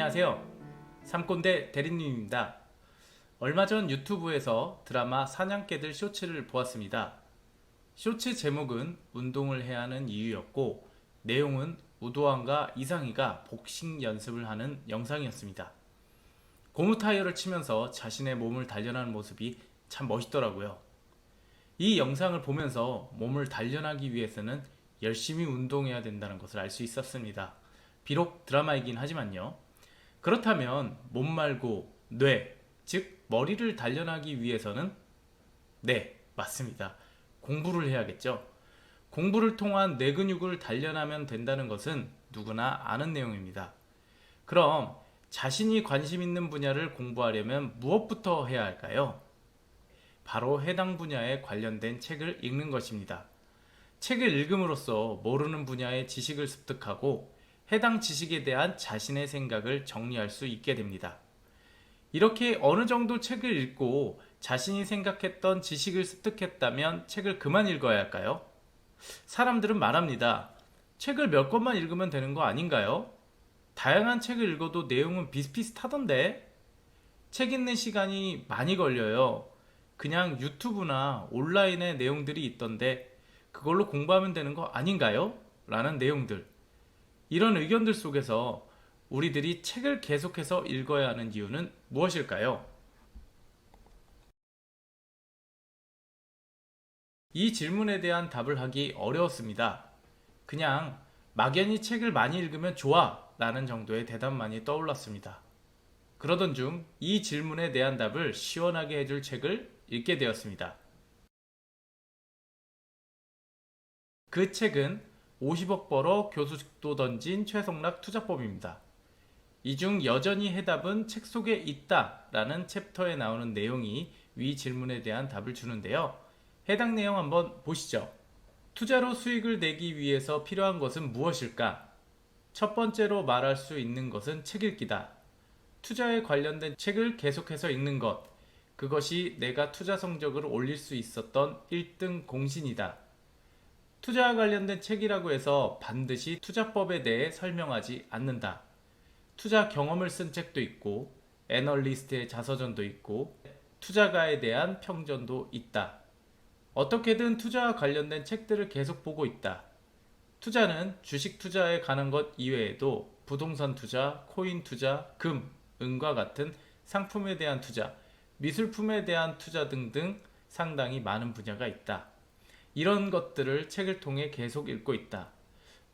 안녕하세요. 삼꼰대 대리님입니다. 얼마 전 유튜브에서 드라마 사냥개들 쇼츠를 보았습니다. 쇼츠 제목은 운동을 해야 하는 이유였고 내용은 우도환과 이상희가 복싱 연습을 하는 영상이었습니다. 고무 타이어를 치면서 자신의 몸을 단련하는 모습이 참 멋있더라고요. 이 영상을 보면서 몸을 단련하기 위해서는 열심히 운동해야 된다는 것을 알 수 있었습니다. 비록 드라마이긴 하지만요. 그렇다면 몸 말고 뇌, 즉 머리를 단련하기 위해서는 네, 맞습니다. 공부를 해야겠죠. 공부를 통한 뇌 근육을 단련하면 된다는 것은 누구나 아는 내용입니다. 그럼 자신이 관심 있는 분야를 공부하려면 무엇부터 해야 할까요? 바로 해당 분야에 관련된 책을 읽는 것입니다. 책을 읽음으로써 모르는 분야의 지식을 습득하고 해당 지식에 대한 자신의 생각을 정리할 수 있게 됩니다. 이렇게 어느 정도 책을 읽고 자신이 생각했던 지식을 습득했다면 책을 그만 읽어야 할까요? 사람들은 말합니다. 책을 몇 권만 읽으면 되는 거 아닌가요? 다양한 책을 읽어도 내용은 비슷비슷하던데? 책 읽는 시간이 많이 걸려요. 그냥 유튜브나 온라인에 내용들이 있던데 그걸로 공부하면 되는 거 아닌가요? 라는 내용들. 이런 의견들 속에서 우리들이 책을 계속해서 읽어야 하는 이유는 무엇일까요? 이 질문에 대한 답을 하기 어려웠습니다. 그냥 막연히 책을 많이 읽으면 좋아 라는 정도의 대답만이 떠올랐습니다. 그러던 중 이 질문에 대한 답을 시원하게 해줄 책을 읽게 되었습니다. 그 책은 50억 벌어 교수직도 던진 최성락 투자법입니다. 이 중 여전히 해답은 책 속에 있다 라는 챕터에 나오는 내용이 위 질문에 대한 답을 주는데요. 해당 내용 한번 보시죠. 투자로 수익을 내기 위해서 필요한 것은 무엇일까? 첫 번째로 말할 수 있는 것은 책 읽기다. 투자에 관련된 책을 계속해서 읽는 것. 그것이 내가 투자 성적을 올릴 수 있었던 1등 공신이다. 투자와 관련된 책이라고 해서 반드시 투자법에 대해 설명하지 않는다. 투자 경험을 쓴 책도 있고 애널리스트의 자서전도 있고 투자가에 대한 평전도 있다. 어떻게든 투자와 관련된 책들을 계속 보고 있다. 투자는 주식 투자에 관한 것 이외에도 부동산 투자, 코인 투자, 금, 은과 같은 상품에 대한 투자, 미술품에 대한 투자 등등 상당히 많은 분야가 있다. 이런 것들을 책을 통해 계속 읽고 있다.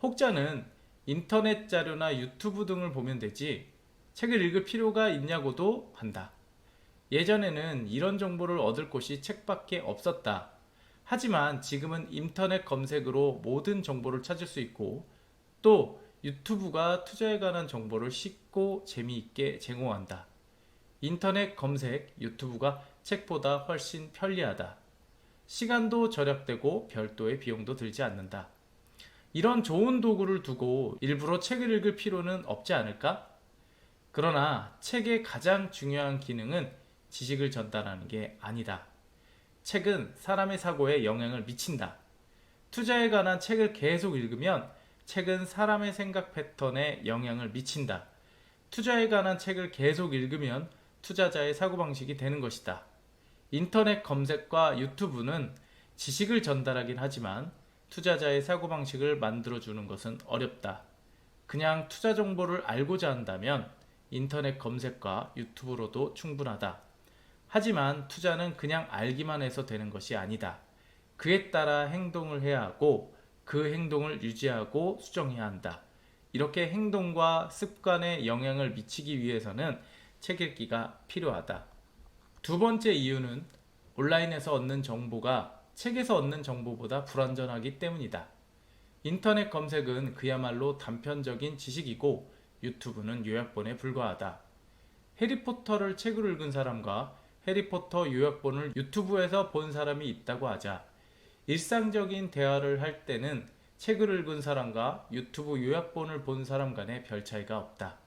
혹자는 인터넷 자료나 유튜브 등을 보면 되지 책을 읽을 필요가 있냐고도 한다. 예전에는 이런 정보를 얻을 곳이 책밖에 없었다. 하지만 지금은 인터넷 검색으로 모든 정보를 찾을 수 있고 또 유튜브가 투자에 관한 정보를 쉽고 재미있게 제공한다. 인터넷 검색, 유튜브가 책보다 훨씬 편리하다. 시간도 절약되고 별도의 비용도 들지 않는다. 이런 좋은 도구를 두고 일부러 책을 읽을 필요는 없지 않을까? 그러나 책의 가장 중요한 기능은 지식을 전달하는 게 아니다. 책은 사람의 사고에 영향을 미친다. 투자에 관한 책을 계속 읽으면 책은 사람의 생각 패턴에 영향을 미친다. 투자에 관한 책을 계속 읽으면 투자자의 사고방식이 되는 것이다. 인터넷 검색과 유튜브는 지식을 전달하긴 하지만 투자자의 사고방식을 만들어주는 것은 어렵다. 그냥 투자 정보를 알고자 한다면 인터넷 검색과 유튜브로도 충분하다. 하지만 투자는 그냥 알기만 해서 되는 것이 아니다. 그에 따라 행동을 해야 하고 그 행동을 유지하고 수정해야 한다. 이렇게 행동과 습관에 영향을 미치기 위해서는 책 읽기가 필요하다. 두 번째 이유는 온라인에서 얻는 정보가 책에서 얻는 정보보다 불완전하기 때문이다. 인터넷 검색은 그야말로 단편적인 지식이고 유튜브는 요약본에 불과하다. 해리포터를 책으로 읽은 사람과 해리포터 요약본을 유튜브에서 본 사람이 있다고 하자 일상적인 대화를 할 때는 책을 읽은 사람과 유튜브 요약본을 본 사람 간에 별 차이가 없다.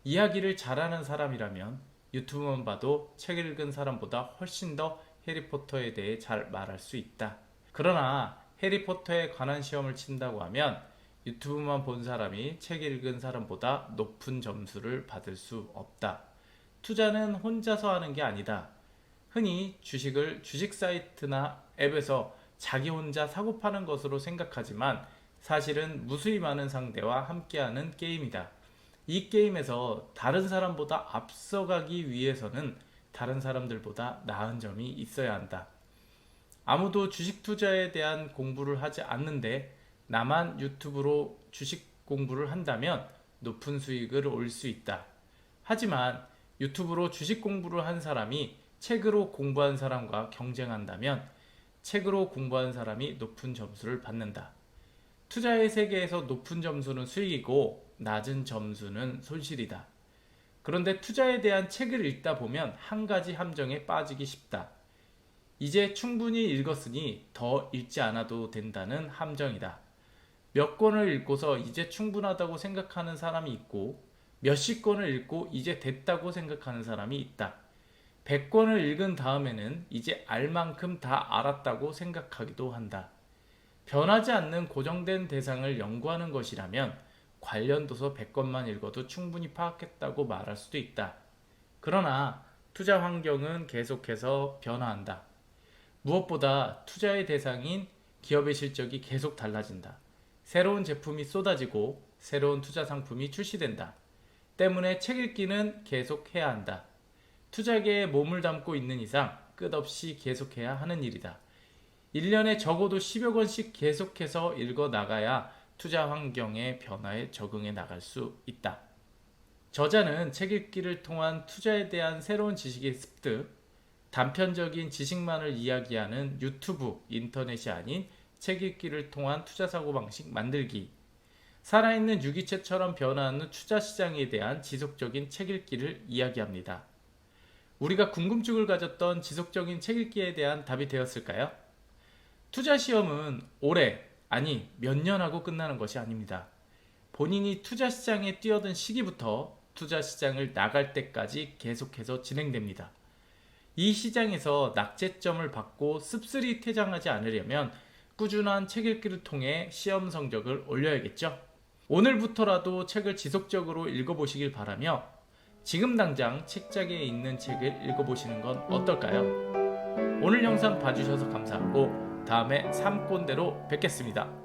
이야기를 잘하는 사람이라면 유튜브만 봐도 책을 읽은 사람보다 훨씬 더 해리포터에 대해 잘 말할 수 있다. 그러나 해리포터에 관한 시험을 친다고 하면 유튜브만 본 사람이 책 읽은 사람보다 높은 점수를 받을 수 없다. 투자는 혼자서 하는 게 아니다. 흔히 주식을 주식 사이트나 앱에서 자기 혼자 사고 파는 것으로 생각하지만 사실은 무수히 많은 상대와 함께하는 게임이다. 이 게임에서 다른 사람보다 앞서가기 위해서는 다른 사람들보다 나은 점이 있어야 한다. 아무도 주식 투자에 대한 공부를 하지 않는데 나만 유튜브로 주식 공부를 한다면 높은 수익을 올 수 있다. 하지만 유튜브로 주식 공부를 한 사람이 책으로 공부한 사람과 경쟁한다면 책으로 공부한 사람이 높은 점수를 받는다. 투자의 세계에서 높은 점수는 수익이고 낮은 점수는 손실이다. 그런데 투자에 대한 책을 읽다 보면 한 가지 함정에 빠지기 쉽다. 이제 충분히 읽었으니 더 읽지 않아도 된다는 함정이다. 몇 권을 읽고서 이제 충분하다고 생각하는 사람이 있고 몇십 권을 읽고 이제 됐다고 생각하는 사람이 있다. 100권을 읽은 다음에는 이제 알 만큼 다 알았다고 생각하기도 한다. 변하지 않는 고정된 대상을 연구하는 것이라면 관련 도서 100권만 읽어도 충분히 파악했다고 말할 수도 있다. 그러나 투자 환경은 계속해서 변화한다. 무엇보다 투자의 대상인 기업의 실적이 계속 달라진다. 새로운 제품이 쏟아지고 새로운 투자 상품이 출시된다. 때문에 책 읽기는 계속 해야 한다. 투자계에 몸을 담고 있는 이상 끝없이 계속해야 하는 일이다. 1년에 적어도 10여 권씩 계속해서 읽어 나가야 투자 환경의 변화에 적응해 나갈 수 있다. 저자는 책 읽기를 통한 투자에 대한 새로운 지식의 습득, 단편적인 지식만을 이야기하는 유튜브, 인터넷이 아닌 책 읽기를 통한 투자 사고방식 만들기, 살아있는 유기체처럼 변화하는 투자 시장에 대한 지속적인 책 읽기를 이야기합니다. 우리가 궁금증을 가졌던 지속적인 책 읽기에 대한 답이 되었을까요? 투자 시험은 오래, 아니 몇 년 하고 끝나는 것이 아닙니다. 본인이 투자 시장에 뛰어든 시기부터 투자 시장을 나갈 때까지 계속해서 진행됩니다. 이 시장에서 낙제점을 받고 씁쓸히 퇴장하지 않으려면 꾸준한 책 읽기를 통해 시험 성적을 올려야겠죠? 오늘부터라도 책을 지속적으로 읽어보시길 바라며 지금 당장 책장에 있는 책을 읽어보시는 건 어떨까요? 오늘 영상 봐주셔서 감사하고 다음에 3꼰대로 뵙겠습니다.